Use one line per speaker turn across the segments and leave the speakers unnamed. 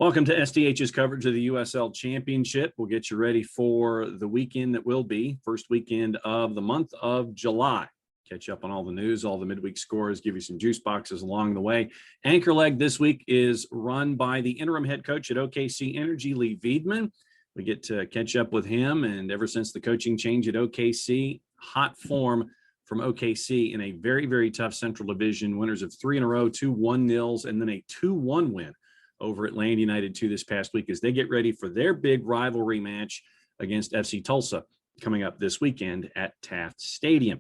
Welcome to SDH's coverage of the USL Championship. We'll get you ready for the weekend that will be, first weekend of the month of July. Catch up on all the news, all the midweek scores, give you some juice boxes along the way. Anchor leg this week is run by the interim head coach at OKC Energy, Leigh Veidman. We get to catch up with him, and ever since the coaching change at OKC, hot form from OKC in a very, very tough Central Division. Winners of 3 in a row, 2 1-0s, and then a 2-1 win over at Land United 2 this past week as they get ready for their big rivalry match against FC Tulsa coming up this weekend at Taft Stadium.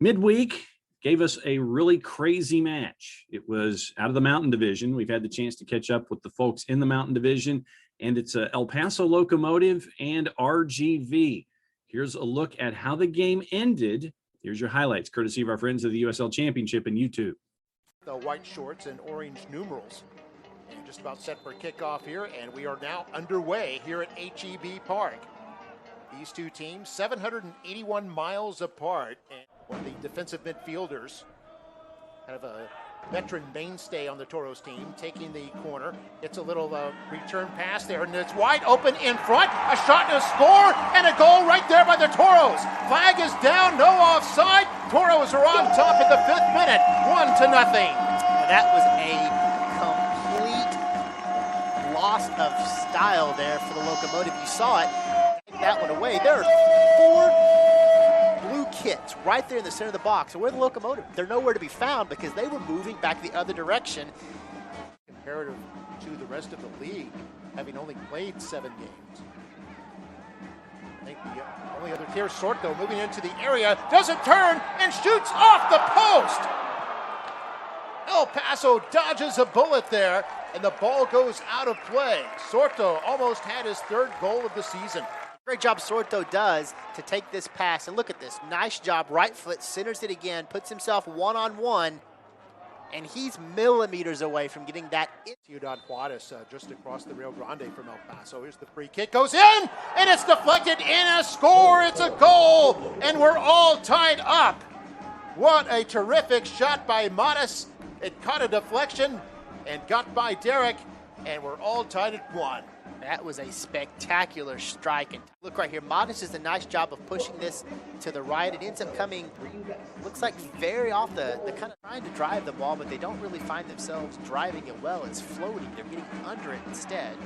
Midweek gave us a really crazy match. It was out of the Mountain Division. We've had the chance to catch up with the folks in the Mountain Division, and it's El Paso Locomotive and RGV. Here's a look at how the game ended. Here's your highlights, courtesy of our friends of the USL Championship and YouTube.
The white shorts and orange numerals. And just about set for kickoff here, and we are now underway here at HEB Park. These two teams, 781 miles apart, and one of the defensive midfielders, kind of a veteran mainstay on the Toros team, taking the corner. It's a little return pass there, and it's wide open in front. A shot and a score, and a goal right there by the Toros. Flag is down, no offside. Toros are on top at the 5th minute, 1-0.
That was a loss of style there for the Locomotive. You saw it. Take that one away. There are 4 blue kits right there in the center of the box. So where the Locomotive? They're nowhere to be found because they were moving back the other direction.
Comparative to the rest of the league, having only played 7 games. I think the only other tier, Sorto, moving into the area, doesn't turn and shoots off the post. El Paso dodges a bullet there, and the ball goes out of play. Sorto almost had his 3rd goal of the season.
Great job Sorto does to take this pass, and look at this. Nice job, right foot, centers it again, puts himself one-on-one, and he's millimeters away from getting that in.
Ciudad Juarez just across the Rio Grande from El Paso. Here's the free kick, goes in, and it's deflected in a score. It's a goal, and we're all tied up. What a terrific shot by Modis. It caught a deflection and got by Derek, and we're all tied at 1.
That was a spectacular strike. And look right here, Modis does a nice job of pushing this to the right. It ends up coming, looks like very off the kind of trying to drive the ball, but they don't really find themselves driving it well. It's floating. They're getting under it instead.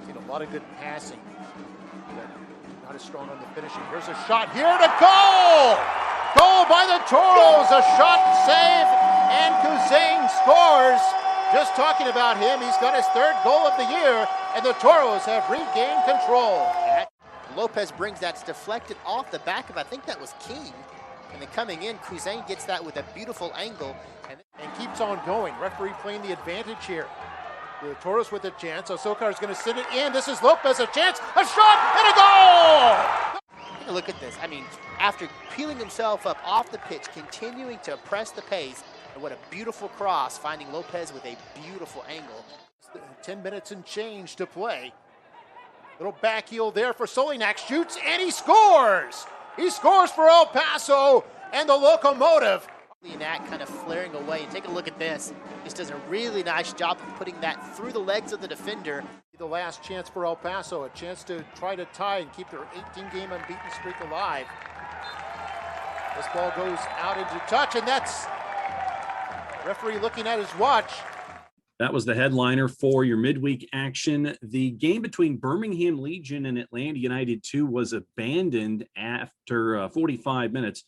Seen a lot of good passing, but not as strong on the finishing. Here's a shot here to goal! Goal by the Toros, a shot save, and Kuzain scores. Just talking about him, he's got his 3rd goal of the year, and the Toros have regained control.
Lopez brings that deflected off the back of, I think that was King. And then coming in, Kuzain gets that with a beautiful angle.
And keeps on going. Referee playing the advantage here. The Toros with a chance. Osokar is going to send it in. This is Lopez, a chance, a shot, and a goal!
Look at this. I mean, after peeling himself up off the pitch, continuing to press the pace, and what a beautiful cross, finding Lopez with a beautiful angle.
10 minutes and change to play. Little back heel there for Solinac, shoots, and he scores! He scores for El Paso and the Locomotive.
Solinac kind of flaring away, and take a look at this. Just does a really nice job of putting that through the legs of the defender.
The last chance for El Paso, a chance to try to tie and keep their 18-game unbeaten streak alive. This ball goes out into touch, and that's referee looking at his watch.
That was the headliner for your midweek action. The game between Birmingham Legion and Atlanta United 2 was abandoned after 45 minutes.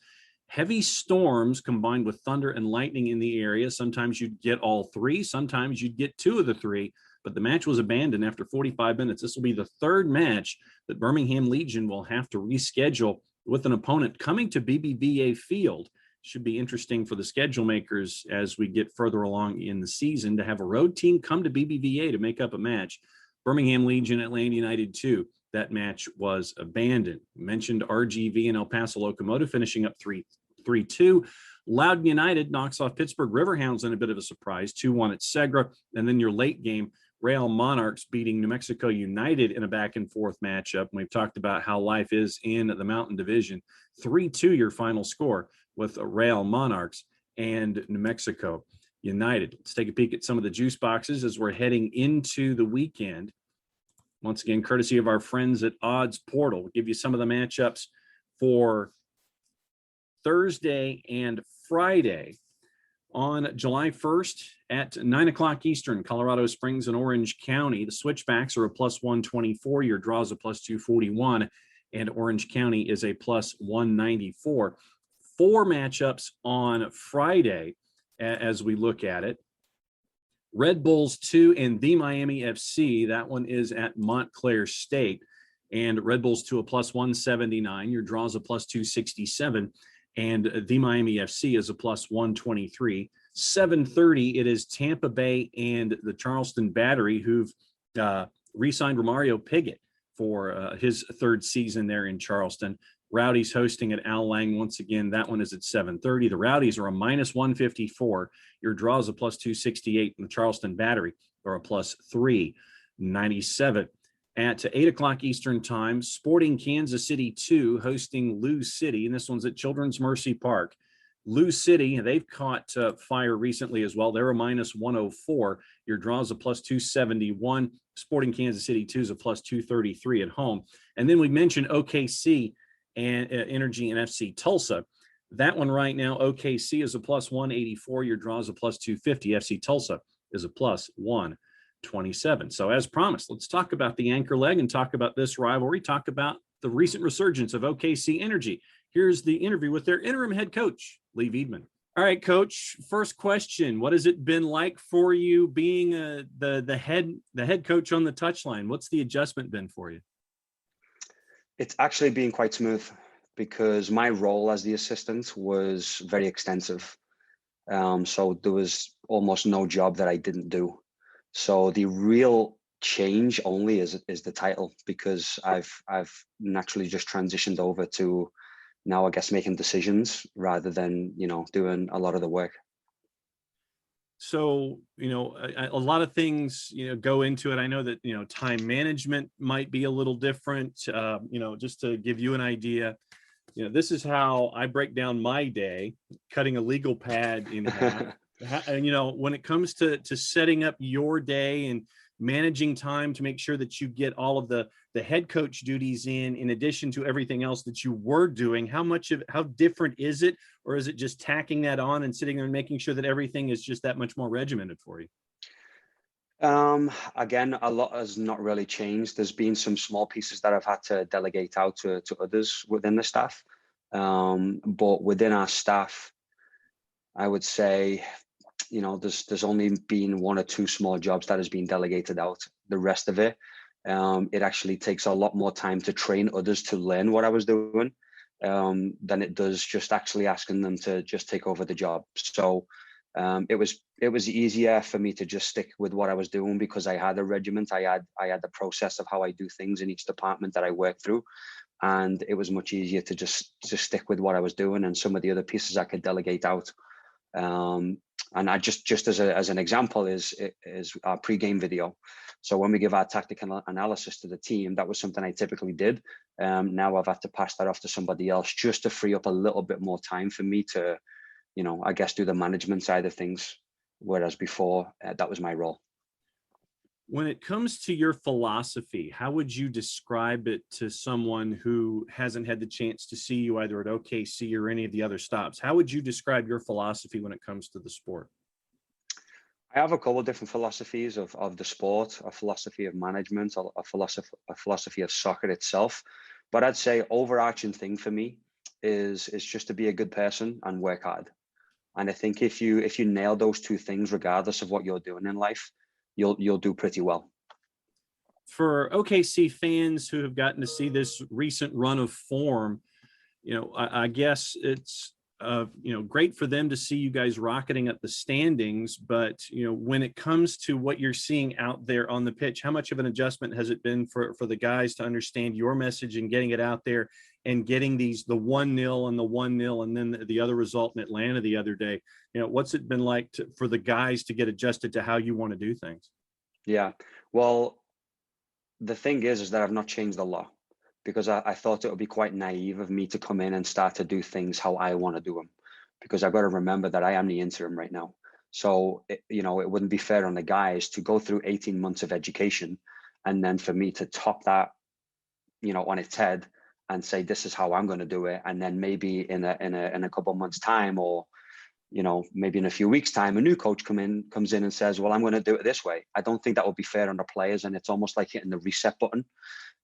Heavy storms combined with thunder and lightning in the area. Sometimes you'd get all 3, sometimes you'd get 2 of the 3. But the match was abandoned after 45 minutes. This will be the 3rd match that Birmingham Legion will have to reschedule with an opponent coming to BBVA Field. Should be interesting for the schedule makers as we get further along in the season to have a road team come to BBVA to make up a match. Birmingham Legion, Atlanta United 2. That match was abandoned. We mentioned RGV and El Paso Locomotive finishing up 3-2. Loudoun United knocks off Pittsburgh Riverhounds in a bit of a surprise, 2-1 at Segra. And then your late game, Real Monarchs beating New Mexico United in a back-and-forth matchup. And we've talked about how life is in the Mountain Division. 3-2 your final score with Real Monarchs and New Mexico. United. Let's take a peek at some of the juice boxes as we're heading into the weekend. Once again, courtesy of our friends at Odds Portal. We'll give you some of the matchups for Thursday and Friday. On July 1st at 9 o'clock Eastern, Colorado Springs and Orange County. The switchbacks are a plus 124. Your draws a plus 241. And Orange County is a plus 194. 4 matchups on Friday as we look at it. Red Bulls 2 and the Miami FC. That one is at Montclair State. And Red Bulls 2 a plus 179. Your draws a plus 267. And the Miami FC is a plus 123. 7:30, it is Tampa Bay and the Charleston Battery, who've re-signed Romario Piggott for his 3rd season there in Charleston. Rowdies hosting at Al Lang once again. That one is at 7:30. The Rowdies are a minus 154. Your draw is a plus 268. And the Charleston Battery are a plus 397. At 8 o'clock Eastern time, Sporting Kansas City 2 hosting Lou City, and this one's at Children's Mercy Park. Lou City, they've caught fire recently as well. They're a minus 104. Your draw is a plus 271. Sporting Kansas City 2 is a plus 233 at home. And then we mentioned OKC and Energy and FC Tulsa. That one right now, OKC is a plus 184. Your draw is a plus 250. FC Tulsa is a plus 127. So as promised, let's talk about the anchor leg and talk about this rivalry, talk about the recent resurgence of OKC Energy. Here's the interview with their interim head coach, Leigh Veidman. All right, Coach, first question. What has it been like for you being the head coach on the touchline? What's the adjustment been for you?
It's actually been quite smooth because my role as the assistant was very extensive. So there was almost no job that I didn't do. So the real change only is the title, because I've naturally just transitioned over to now, I guess, making decisions rather than, doing a lot of the work.
So, a lot of things, go into it. I know that, time management might be a little different, just to give you an idea. This is how I break down my day, cutting a legal pad in half. And, when it comes to setting up your day and managing time to make sure that you get all of the head coach duties in addition to everything else that you were doing, how different is it? Or is it just tacking that on and sitting there and making sure that everything is just that much more regimented for you?
Again, a lot has not really changed. There's been some small pieces that I've had to delegate out to others within the staff. But within our staff, I would say, there's only been 1 or 2 small jobs that has been delegated out. The rest of it, it actually takes a lot more time to train others to learn what I was doing than it does just actually asking them to just take over the job. So it was easier for me to just stick with what I was doing because I had a regiment. I had the process of how I do things in each department that I work through. And it was much easier to just stick with what I was doing, and some of the other pieces I could delegate out. And I just as an example is our pre-game video. So when we give our tactical analysis to the team, that was something I typically did. Now I've had to pass that off to somebody else just to free up a little bit more time for me to, I guess, do the management side of things. Whereas before, that was my role.
When it comes to your philosophy, how would you describe it to someone who hasn't had the chance to see you either at OKC or any of the other stops? How would you describe your philosophy when it comes to the sport?
I have a couple of different philosophies of the sport, a philosophy of management, a philosophy of soccer itself. But I'd say overarching thing for me is just to be a good person and work hard. And I think if you nail those 2 things, regardless of what you're doing in life, you'll do pretty well.
For OKC fans who have gotten to see this recent run of form, I guess it's great for them to see you guys rocketing up the standings. But when it comes to what you're seeing out there on the pitch, how much of an adjustment has it been for the guys to understand your message and getting it out there and getting the 1-0 and the 1-0 and then the other result in Atlanta the other day? What's it been like for the guys to get adjusted to how you want to do things?
Yeah, well, the thing is that I've not changed a lot, because I thought it would be quite naive of me to come in and start to do things how I want to do them, because I've got to remember that I am the interim right now. So, it wouldn't be fair on the guys to go through 18 months of education and then for me to top that, on its head and say, this is how I'm going to do it. And then maybe in a couple of months time, or, maybe in a few weeks time, a new coach comes in and says, well, I'm going to do it this way. I don't think that would be fair on the players. And it's almost like hitting the reset button.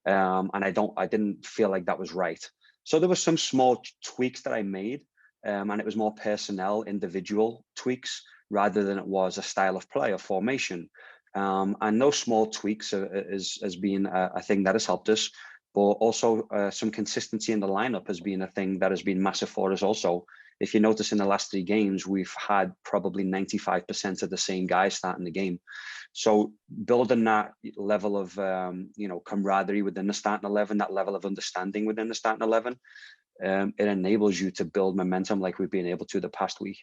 And I didn't feel like that was right. So there were some small tweaks that I made, and it was more personnel, individual tweaks rather than it was a style of play or formation. And those small tweaks has been a thing that has helped us, but also some consistency in the lineup has been a thing that has been massive for us also. If you notice in the last 3 games, we've had probably 95% of the same guys starting the game. So building that level of, camaraderie within the starting 11, that level of understanding within the starting 11, it enables you to build momentum like we've been able to the past week.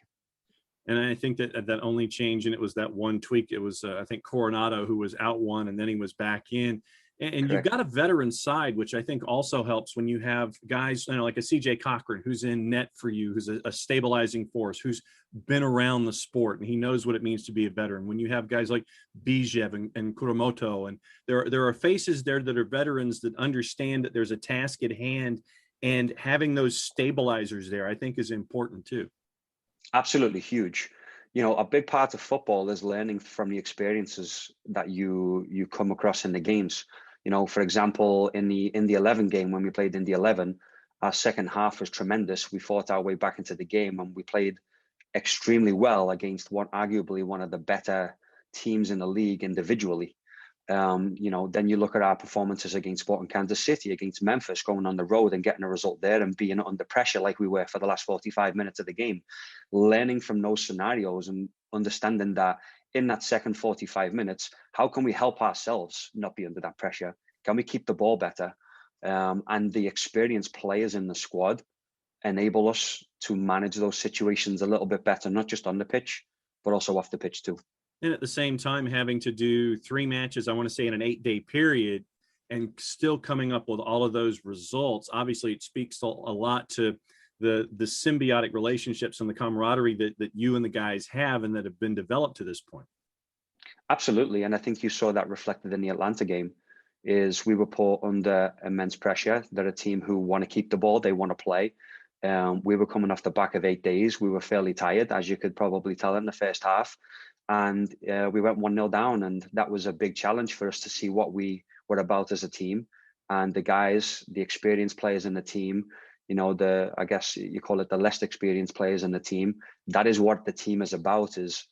And I think that only change, and it was that one tweak. It was, I think, Coronado who was out one, and then he was back in. And you've got a veteran side, which I think also helps when you have guys, like a CJ Cochran, who's in net for you, who's a stabilizing force, who's been around the sport, and he knows what it means to be a veteran. When you have guys like Bijev and Kuramoto, and there are faces there that are veterans that understand that there's a task at hand, and having those stabilizers there, I think, is important too.
Absolutely huge. A big part of football is learning from the experiences that you come across in the games. For example, in the 11 game, when we played in the 11, our second half was tremendous. We fought our way back into the game and we played extremely well against arguably one of the better teams in the league individually. Then you look at our performances against Sporting Kansas City, against Memphis, going on the road and getting a result there and being under pressure like we were for the last 45 minutes of the game. Learning from those scenarios and understanding that in that second 45 minutes, how can we help ourselves not be under that pressure? Can we keep the ball better? And the experienced players in the squad enable us to manage those situations a little bit better, not just on the pitch, but also off the pitch too.
And at the same time, having to do 3 matches, I want to say in an 8-day period, and still coming up with all of those results. Obviously, it speaks a lot to the symbiotic relationships and the camaraderie that you and the guys have and that have been developed to this point. Absolutely.
And I think you saw that reflected in the Atlanta game. Is we were put under immense pressure. They're a team who want to keep the ball. They want to play. We were coming off the back of 8 days. We were fairly tired, as you could probably tell in the first half. And we went 1-0 down. And that was a big challenge for us to see what we were about as a team. And the guys, the experienced players in the team, I guess you call it the less experienced players in the team. That is what the team is about, is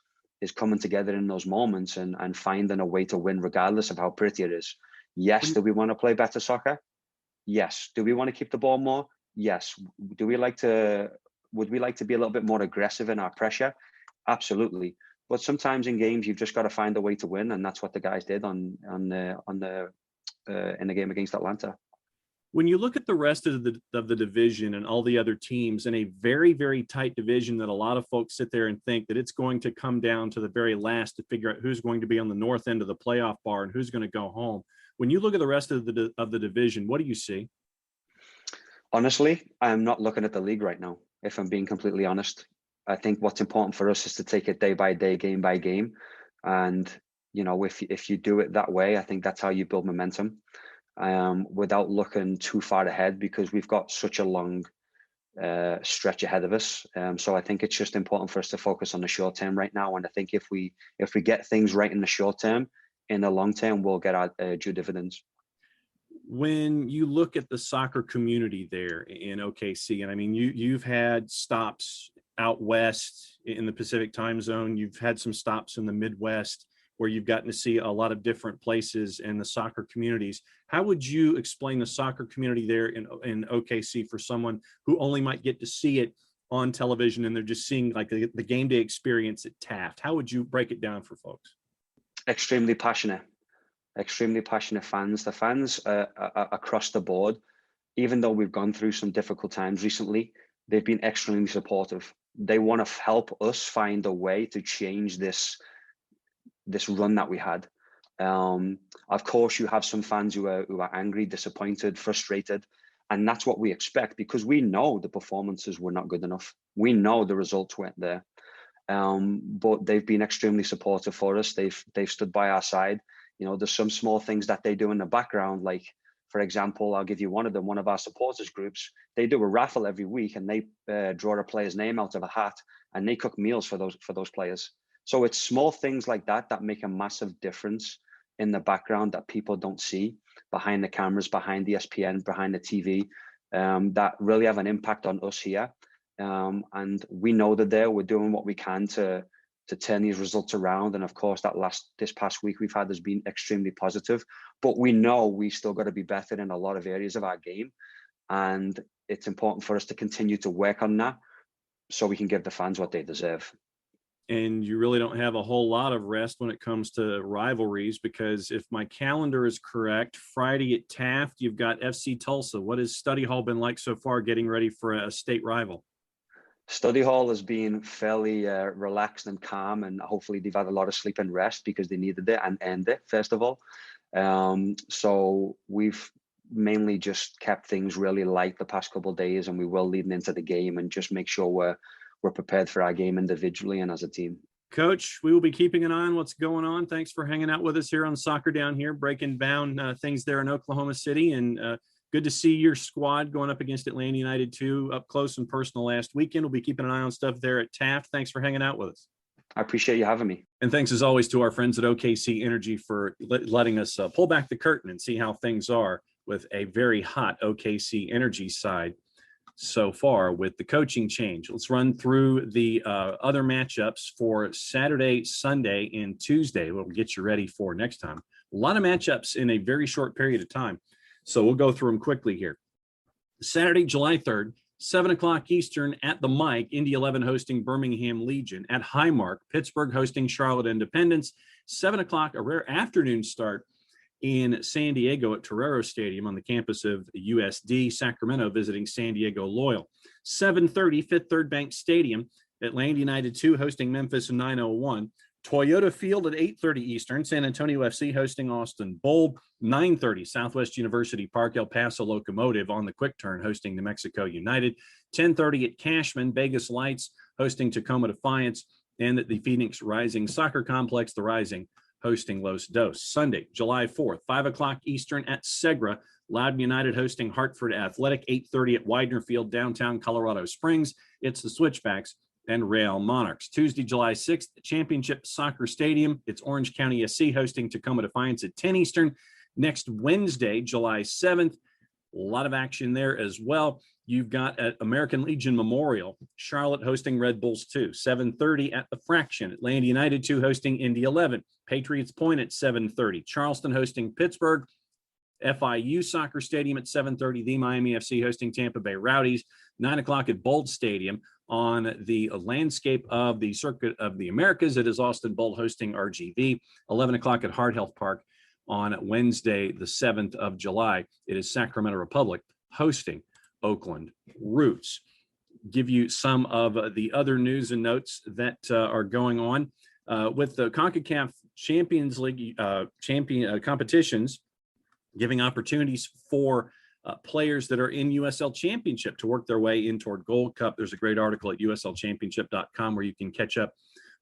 coming together in those moments and finding a way to win regardless of how pretty it is. Yes, do we want to play better soccer? Yes. Do we want to keep the ball more? Yes. Would we like to be a little bit more aggressive in our pressure? Absolutely. But sometimes in games you've just got to find a way to win, and that's what the guys did in the game against Atlanta.
When you look at the rest of the division and all the other teams in a very, very tight division that a lot of folks sit there and think that it's going to come down to the very last to figure out who's going to be on the north end of the playoff bar and who's going to go home. When you look at the rest of the division, what do you see?
Honestly, I'm not looking at the league right now, if I'm being completely honest. I think what's important for us is to take it day by day, game by game. And, if you do it that way, I think that's how you build momentum. Without looking too far ahead, because we've got such a long stretch ahead of us. So I think it's just important for us to focus on the short term right now. And I think if we get things right in the short term, in the long term, we'll get our due dividends.
When you look at the soccer community there in OKC, and I mean, you've had stops out west in the Pacific time zone, you've had some stops in the Midwest, where you've gotten to see a lot of different places and the soccer communities. How would you explain the soccer community there in OKC for someone who only might get to see it on television and they're just seeing like the game day experience at Taft? How would you break it down for folks? Extremely passionate
fans. The fans across the board, even though we've gone through some difficult times recently, they've been extremely supportive. They want to help us find a way to change this run that we had. Of course, you have some fans who are angry, disappointed, frustrated, and that's what we expect, because we know the performances were not good enough. We know the results weren't there. But they've been extremely supportive for us. They've stood by our side. You know, there's some small things that they do in the background, like, for example, I'll give you one of them. One of our supporters groups, they do a raffle every week, and they draw a player's name out of a hat, and they cook meals for those players. So it's small things like that that make a massive difference in the background that people don't see behind the cameras, behind the ESPN, behind the TV, that really have an impact on us here. And we know that we're doing what we can to turn these results around. And of course, this past week we've had has been extremely positive, but we know we still got to be better in a lot of areas of our game. And it's important for us to continue to work on that so we can give the fans what they deserve.
And you really don't have a whole lot of rest when it comes to rivalries, because if my calendar is correct, Friday at Taft, you've got FC Tulsa. What has Study Hall been like so far getting ready for a state rival?
Study Hall has been fairly relaxed and calm, and hopefully they've had a lot of sleep and rest because they needed it and earned it, first of all. So we've mainly just kept things really light the past couple of days, and we will leading into the game, and just make sure we're prepared for our game individually and as a team.
Coach, we will be keeping an eye on what's going on. Thanks for hanging out with us here on Soccer Down Here, breaking down things there in Oklahoma City. And good to see your squad going up against Atlanta United 2 up close and personal last weekend. We'll be keeping an eye on stuff there at Taft. Thanks for hanging out with us.
I appreciate you having me.
And thanks as always to our friends at OKC Energy for letting us pull back the curtain and see how things are with a very hot OKC Energy side so far with the coaching change. Let's run through the other matchups for Saturday, Sunday, and Tuesday. We'll get you ready for next time. A lot of matchups in a very short period of time. So we'll go through them quickly here. Saturday, July 3rd, 7 o'clock Eastern at the Mike, Indy 11 hosting Birmingham Legion. At Highmark, Pittsburgh hosting Charlotte Independence. 7 o'clock, a rare afternoon start in San Diego at Torero Stadium on the campus of USD. Sacramento visiting San Diego Loyal. 7:30, Fifth Third Bank Stadium, Atlanta United 2 hosting Memphis 901. Toyota Field at 8:30 Eastern, San Antonio FC hosting Austin Bold. 9:30, Southwest University Park, El Paso Locomotive on the quick turn hosting New Mexico United. 10:30 at Cashman, Vegas Lights hosting Tacoma Defiance. And at the Phoenix Rising Soccer Complex, the Rising hosting Los Dos. Sunday, July 4th, 5 o'clock Eastern at Segra, Loudon United hosting Hartford Athletic. 8:30 at Widener Field, downtown Colorado Springs. It's the Switchbacks and Real Monarchs. Tuesday, July 6th, Championship Soccer Stadium. It's Orange County SC hosting Tacoma Defiance at 10 Eastern. Next Wednesday, July 7th, a lot of action there as well. You've got at American Legion Memorial, Charlotte hosting Red Bulls 2. 7:30 at the Fraction, Atlanta United 2 hosting Indy 11. Patriots Point at 7:30. Charleston hosting Pittsburgh. FIU Soccer Stadium at 7:30. The Miami FC hosting Tampa Bay Rowdies. 9 o'clock at Bold Stadium. On the landscape of the Circuit of the Americas, it is Austin Bold hosting RGV. 11 o'clock at Hard Health Park on Wednesday, the 7th of July. It is Sacramento Republic hosting Oakland Roots. Give you some of the other news and notes that are going on with the CONCACAF Champions League competitions, giving opportunities for players that are in USL Championship to work their way in toward Gold Cup. There's a great article at uslchampionship.com where you can catch up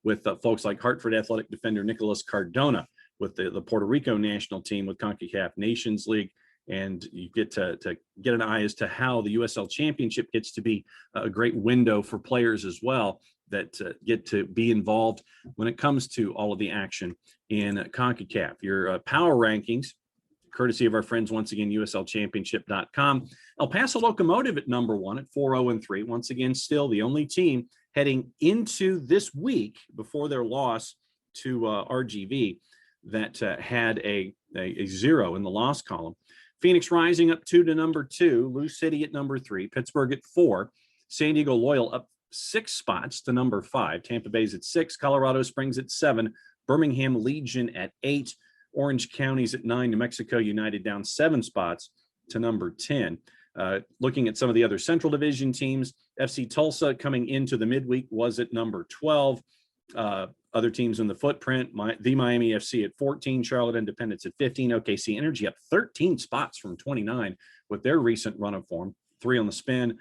with folks like Hartford Athletic defender Nicholas Cardona with the Puerto Rico national team with CONCACAF Nations League. And you get to get an eye as to how the USL Championship gets to be a great window for players as well that get to be involved when it comes to all of the action in CONCACAF. Your power rankings, courtesy of our friends, once again, uslchampionship.com. El Paso Locomotive at number 1 at 4-0-3. Once again, still the only team heading into this week before their loss to RGV that had a 0 in the loss column. Phoenix Rising up 2 to number 2. Lou City at number 3. Pittsburgh at 4. San Diego Loyal up 6 spots to number 5. Tampa Bay's at 6. Colorado Springs at 7. Birmingham Legion at 8. Orange County's at 9. New Mexico United down 7 spots to number 10. Looking at some of the other Central Division teams, FC Tulsa coming into the midweek was at number 12. Other teams in the footprint, the Miami FC at 14, Charlotte Independence at 15, OKC Energy up 13 spots from 29 with their recent run of form. 3 on the spin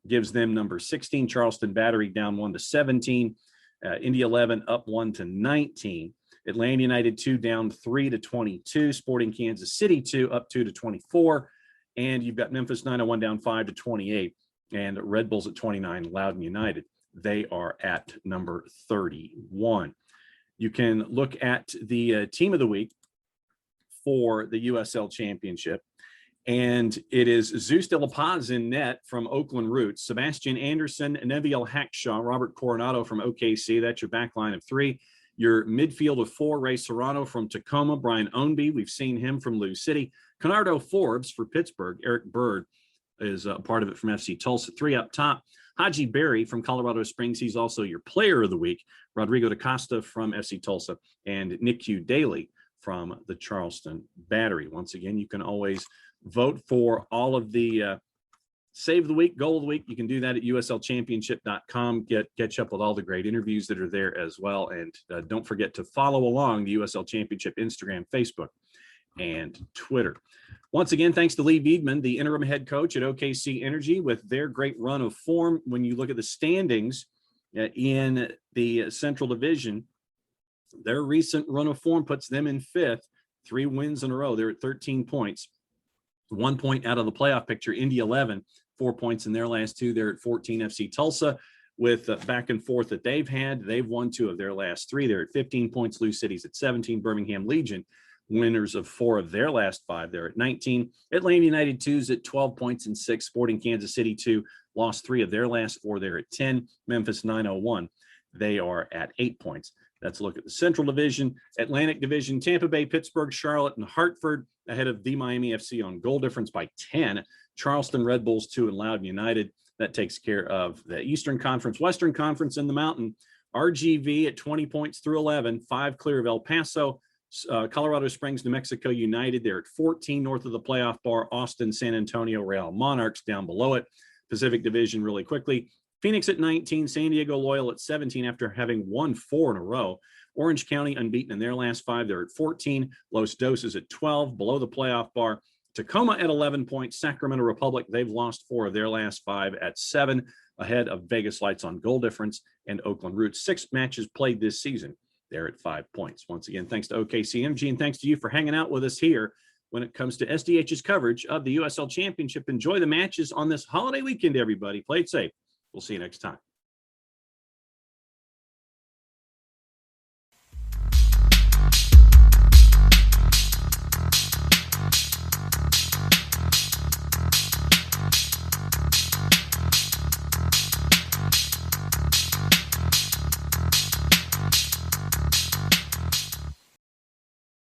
gives them number 16. Charleston Battery down 1 to 17. Indy 11 up 1-19. Atlanta United 2 down 3-22. Sporting Kansas City 2 up 2-24. And you've got Memphis 901 down 5-28. And Red Bulls at 29, Loudoun United. They are at number 31. You can look at the team of the week for the USL Championship. And it is Zeus de la Paz in net from Oakland Roots, Sebastian Anderson, Neviel Hackshaw, Robert Coronado from OKC. That's your back line of 3. Your midfield of 4, Ray Serrano from Tacoma, Brian Ownby. We've seen him from Lou City. Conardo Forbes for Pittsburgh. Eric Bird is a part of it from FC Tulsa. 3 up top. Haji Berry from Colorado Springs. He's also your player of the week. Rodrigo da Costa from FC Tulsa. And Nick Hugh Daly from the Charleston Battery. Once again, you can always vote for all of the save of the week, goal of the week. You can do that at uslchampionship.com. Catch up with all the great interviews that are there as well. And don't forget to follow along the USL Championship Instagram, Facebook, and Twitter. Once again, thanks to Leigh Veidman, the interim head coach at OKC Energy, with their great run of form. When you look at the standings in the Central Division, their recent run of form puts them in 5th, 3 wins in a row. They're at 13 points. 1 point out of the playoff picture. Indy 11, 4 points in their last 2. They're at 14. FC Tulsa, with back and forth that they've had, they've won 2 of their last 3. They're at 15 points. Lou City's at 17. Birmingham Legion, winners of 4 of their last 5. They're at 19. Atlanta United 2's at 12 points and 6. Sporting Kansas City 2, lost 3 of their last 4. They're at 10. Memphis 901, they are at 8 points. Let's look at the Central Division, Atlantic Division, Tampa Bay, Pittsburgh, Charlotte, and Hartford ahead of the Miami FC on goal difference by 10. Charleston Red Bulls 2 and Loudoun United. That takes care of the Eastern Conference. Western Conference in the Mountain, RGV at 20 points through 11, 5 clear of El Paso. Colorado Springs, New Mexico United, they're at 14 north of the playoff bar. Austin, San Antonio, Real Monarchs down below it. Pacific Division really quickly. Phoenix at 19, San Diego Loyal at 17 after having won 4 in a row. Orange County unbeaten in their last 5. They're at 14. Los Dos is at 12, below the playoff bar. Tacoma at 11 points. Sacramento Republic, they've lost 4 of their last 5 at 7, ahead of Vegas Lights on goal difference. And Oakland Roots, 6 matches played this season. They're at 5 points. Once again, thanks to OKC Energy, and thanks to you for hanging out with us here when it comes to SDH's coverage of the USL Championship. Enjoy the matches on this holiday weekend, everybody. Play it safe. We'll see you next time.